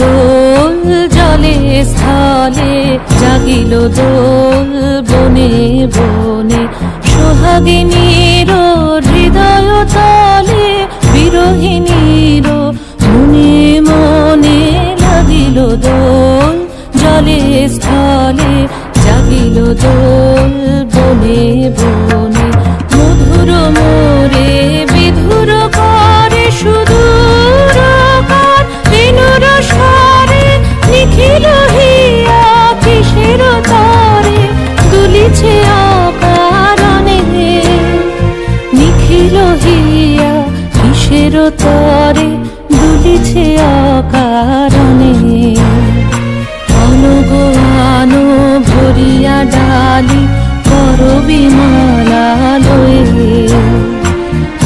দোল জলে স্থলে, জাগিল দোল বনে বনে। সোহাগিনীর হৃদয় তলে, বিরহিণীর মনে মনে লাগিল দোল জলে স্থলে, জাগিল দোল বনে বনে। মধুর মোরে বিধুর করে সুদূর কার, বেণুর স্বরে নিখিল হিয়া কিসের তরে দুলিছে অকারণে। নিখিল হিয়া কিসের তরে দুলিছে অকারণে। অনুগো আনো ভরিয়া ডালি করবি মালা লয়ে,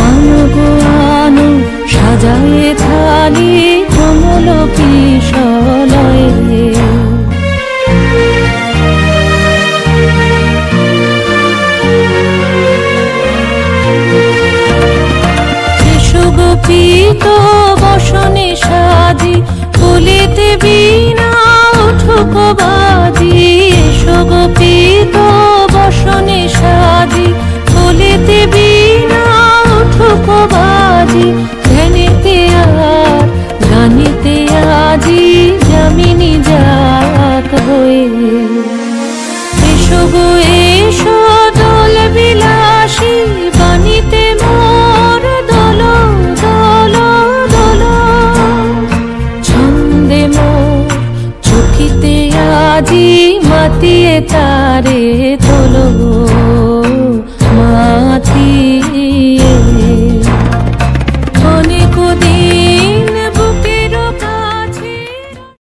অনুগো আনো সাজায়ে থালি কমল কিশলয়ে। গোপীত বসনে সাজি, বলিতে বীণা উঠুক বাজি। এসো গোপীত বসনে সাজি, বলিতে বীণা উঠুক বাজি। ধ্যানেতে আর গানেতে আজি যামিনী যাক হয়ে। এসো গো এসো দোল বিলাসী, বাণীতে মোর দোল দোল দোল। ছন্দে মোর চকিতে আজি মাতিয়ে তারে